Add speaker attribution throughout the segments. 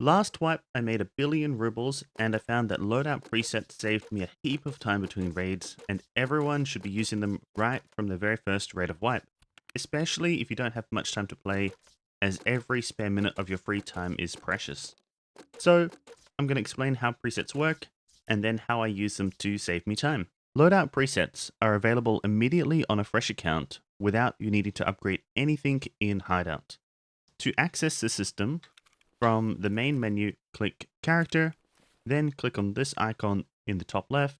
Speaker 1: Last wipe, I made 1 billion rubles, and I found that loadout presets saved me a heap of time between raids, and everyone should be using them right from the very first raid of wipe, especially if you don't have much time to play, as every spare minute of your free time is precious. So, I'm going to explain how presets work, and then how I use them to save me time. Loadout presets are available immediately on a fresh account without you needing to upgrade anything in Hideout. To access the system, from the main menu, click Character, then click on this icon in the top left.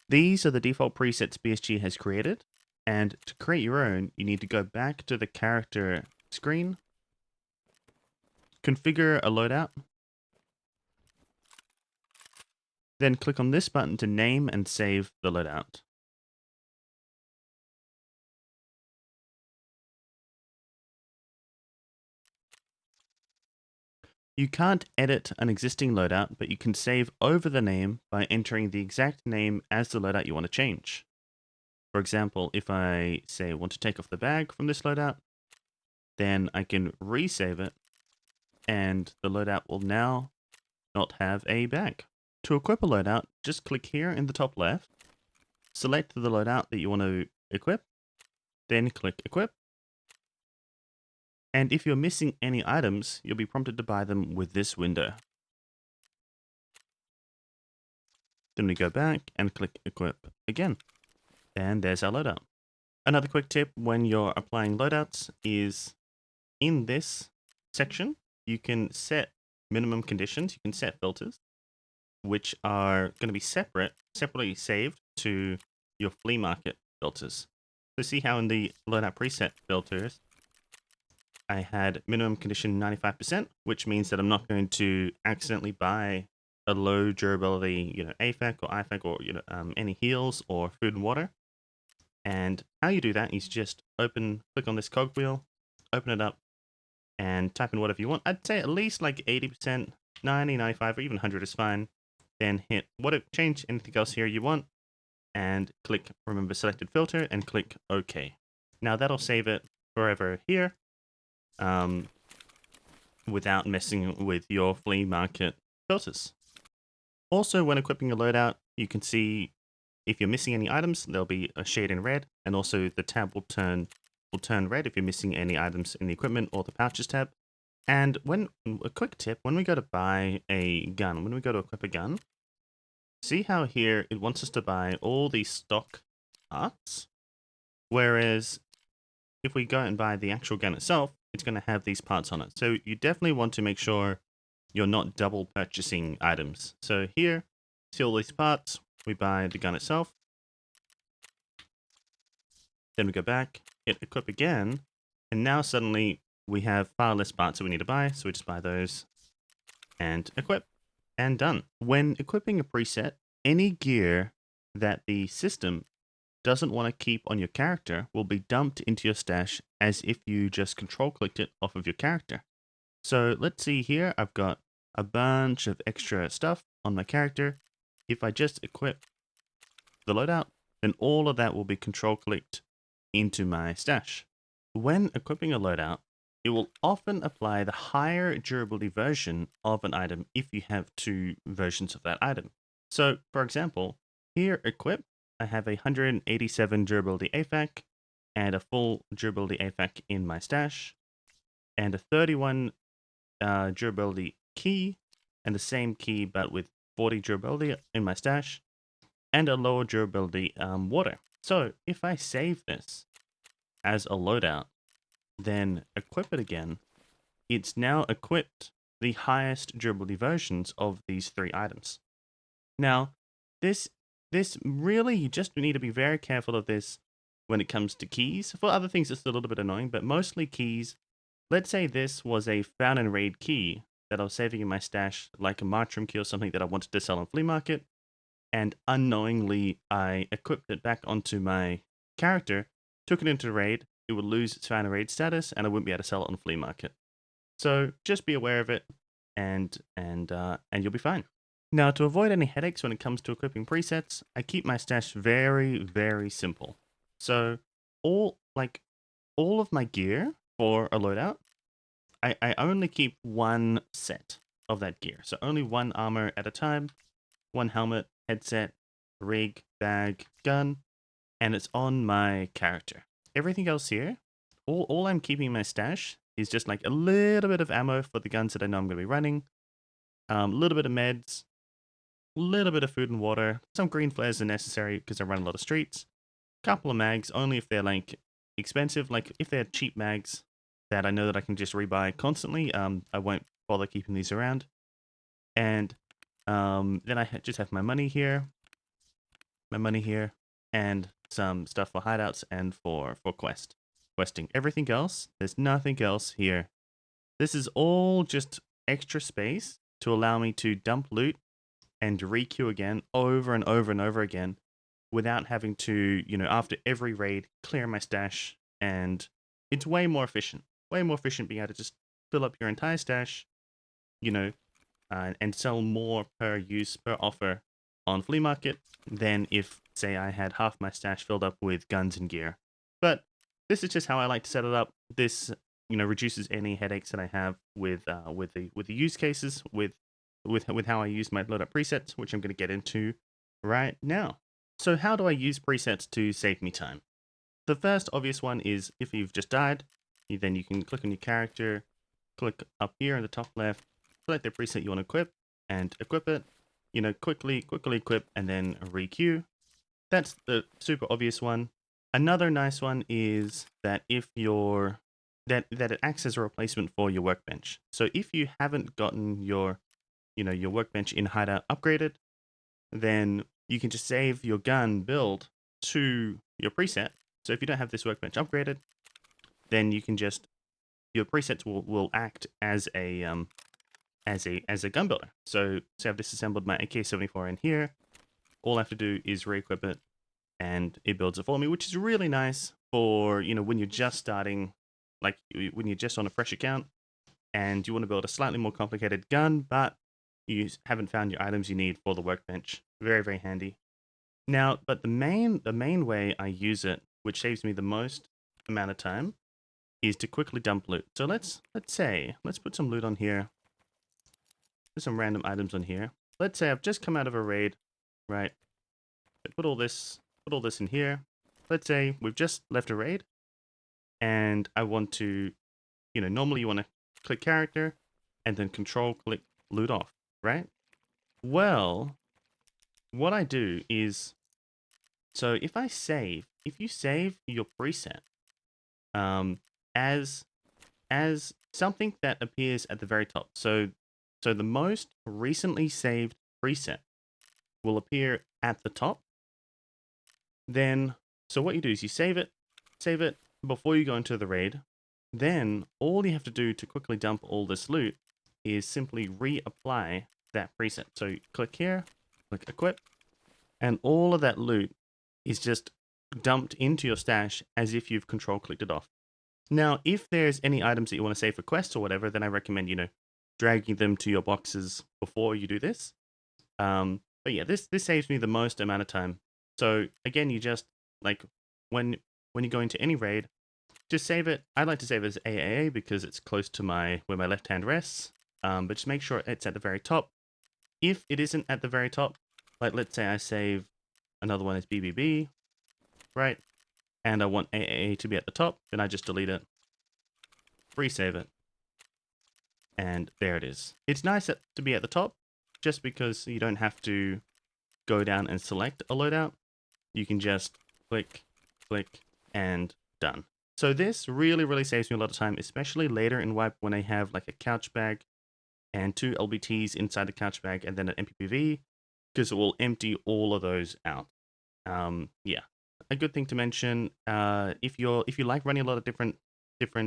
Speaker 1: These are the default presets BSG has created, and to create your own, you need to go back to the character screen, configure a loadout, then click on this button to name and save the loadout. You can't edit an existing loadout, but you can save over the name by entering the exact name as the loadout you want to change. For example, if I say I want to take off the bag from this loadout, then I can resave it, and the loadout will now not have a bag. To equip a loadout, just click here in the top left, select the loadout that you want to equip, then click Equip. And if you're missing any items, you'll be prompted to buy them with this window. Then we go back and click Equip again. And there's our loadout. Another quick tip when you're applying loadouts is in this section, you can set minimum conditions, you can set filters, which are going to be separately saved to your flea market filters. So see how in the loadout preset filters, I had minimum condition 95%, which means that I'm not going to accidentally buy a low durability, AFAC or IFAC or any heals or food and water. And how you do that is just click on this cogwheel, open it up, and type in whatever you want. I'd say at least like 80%, 90, 95, or even 100 is fine. Then hit change anything else here you want, and click remember selected filter and click OK. Now that'll save it forever here, without messing with your flea market filters. Also, when equipping a loadout, you can see if you're missing any items, there'll be a shade in red, and also the tab will turn red if you're missing any items in the equipment or the pouches tab. And a quick tip, when we go to buy a gun, when we go to equip a gun, see how here it wants us to buy all these stock parts, whereas if we go and buy the actual gun itself, it's going to have these parts on it. So you definitely want to make sure you're not double purchasing items. So here, see all these parts, we buy the gun itself. Then we go back, hit equip again, and now suddenly we have far less parts that we need to buy, so we just buy those and equip, and done. When equipping a preset, any gear that the system doesn't want to keep on your character will be dumped into your stash as if you just control-clicked it off of your character. So let's see here, I've got a bunch of extra stuff on my character. If I just equip the loadout, then all of that will be control-clicked into my stash. When equipping a loadout, it will often apply the higher durability version of an item if you have 2 versions of that item. So, for example, here equip, I have a 187 durability AFAC and a full durability AFAC in my stash, and a 31 durability key, and the same key but with 40 durability in my stash, and a lower durability water. So if I save this as a loadout, then equip it again, it's now equipped the highest durability versions of these 3 items. Now, this really, you just need to be very careful of this when it comes to keys. For other things, it's a little bit annoying, but mostly keys. Let's say this was a found and raid key that I was saving in my stash, like a Martrim key or something that I wanted to sell on flea market, and unknowingly I equipped it back onto my character, took it into raid, it would lose its found and raid status, and I wouldn't be able to sell it on flea market. So just be aware of it, and you'll be fine. Now, to avoid any headaches when it comes to equipping presets, I keep my stash very, very simple. So all of my gear for a loadout, I only keep one set of that gear. So only one armor at a time, one helmet, headset, rig, bag, gun, and it's on my character. Everything else here, all I'm keeping in my stash is just like a little bit of ammo for the guns that I know I'm going to be running, a little bit of meds, a little bit of food and water, some green flares are necessary because I run a lot of streets, couple of mags, only if they're like expensive, like if they're cheap mags that I know that I can just rebuy constantly, I won't bother keeping these around. And then I just have my money here, and some stuff for hideouts and for questing. Everything else, there's nothing else here. This is all just extra space to allow me to dump loot and re-queue again over and over and over again without having to, after every raid, clear my stash. And it's way more efficient. Way more efficient being able to just fill up your entire stash, you know, and sell more per use, per offer on flea market than if, say, I had half my stash filled up with guns and gear. But this is just how I like to set it up. This, reduces any headaches that I have with the use cases, with how I use my loadout presets, which I'm going to get into right now. So how do I use presets to save me time? The first obvious one is if you've just died, then you can click on your character, click up here in the top left, select the preset you want to equip, and equip it. Quickly equip, and then re-queue. That's the super obvious one. Another nice one is that if that it acts as a replacement for your workbench. So if you haven't gotten your workbench in hideout upgraded, then you can just save your gun build to your preset. So if you don't have this workbench upgraded, then you can just, your presets will act as a gun builder. So say I've disassembled my AK-74 in here. All I have to do is re-equip it, and it builds it for me, which is really nice for, when you're just starting, like when you're just on a fresh account and you want to build a slightly more complicated gun, but you haven't found your items you need for the workbench. Very, very handy. Now, but the main way I use it, which saves me the most amount of time, is to quickly dump loot. So let's put some loot on here. Put some random items on here. Let's say I've just come out of a raid, right? Put all this in here. Let's say we've just left a raid, and I want to, normally you want to click character, and then control click loot off, right? Well, what I do is, so if you save your preset, as something that appears at the very top. So the most recently saved preset will appear at the top. Then, so what you do is you save it before you go into the raid. Then all you have to do to quickly dump all this loot is simply reapply that preset. So click here, click equip, and all of that loot is just dumped into your stash as if you've control clicked it off. Now, if there's any items that you want to save for quests or whatever, then I recommend, dragging them to your boxes before you do this. But yeah, this saves me the most amount of time. So again, you just, like, when you go into any raid, just save it. I like to save it as AAA because it's close to where my left hand rests. But just make sure it's at the very top. If it isn't at the very top, like let's say I save another one as BBB, right? And I want AAA to be at the top, then I just delete it, resave it, and there it is. It's nice to be at the top, just because you don't have to go down and select a loadout. You can just click, and done. So this really, really saves me a lot of time, especially later in wipe when I have like a couch bag and 2 LBTs inside the couch bag and then an MPPV, because it will empty all of those out. Yeah. A good thing to mention, if you like running a lot of different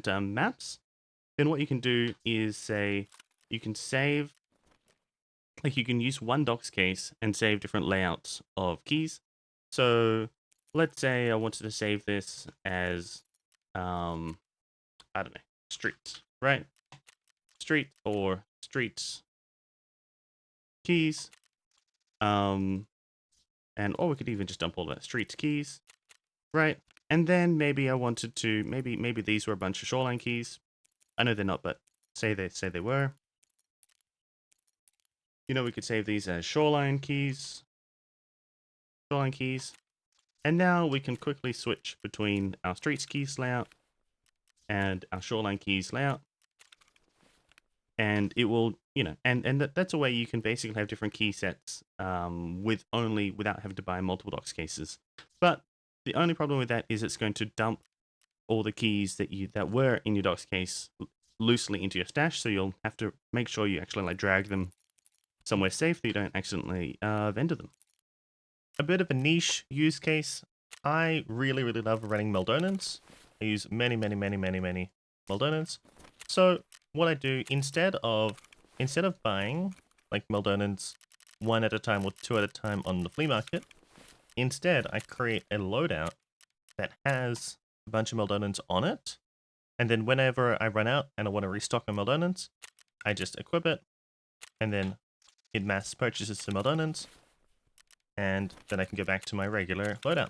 Speaker 1: maps, then what you can do is say you can save, like you can use one docs case and save different layouts of keys. So let's say I wanted to save this as, I don't know, streets, right? Street or streets keys. And or we could even just dump all that streets keys, right? And then maybe I wanted to, maybe these were a bunch of shoreline keys. I know they're not, but say they were. You know, we could save these as shoreline keys. And now we can quickly switch between our streets keys layout and our shoreline keys layout. And it will, you know, and that's a way you can basically have different key sets without having to buy multiple docs cases. But the only problem with that is it's going to dump all the keys that were in your docs case loosely into your stash. So you'll have to make sure you actually like drag them somewhere safe that you don't accidentally vendor them.
Speaker 2: A bit of a niche use case. I really love running Meldonans. I use many Meldonans. So what I do instead of buying like Meldonans one at a time or two at a time on the flea market, instead I create a loadout that has a bunch of Meldonans on it. And then whenever I run out and I want to restock my Meldonans, I just equip it, and then it mass purchases some Meldonans, and then I can go back to my regular loadout.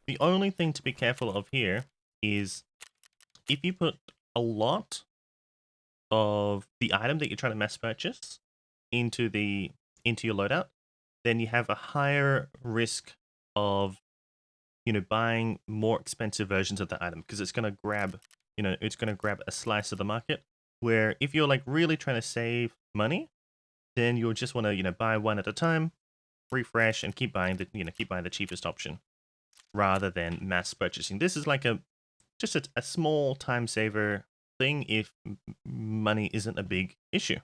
Speaker 2: The only thing to be careful of here is if you put a lot of the item that you're trying to mass purchase into your loadout, then you have a higher risk of, you know, buying more expensive versions of the item, because it's going to grab, you know, it's going to grab a slice of the market. Where if you're like really trying to save money, then you'll just want to, you know, buy one at a time, refresh, and keep buying the cheapest option rather than mass purchasing. This is like just a small time saver thing if money isn't a big issue.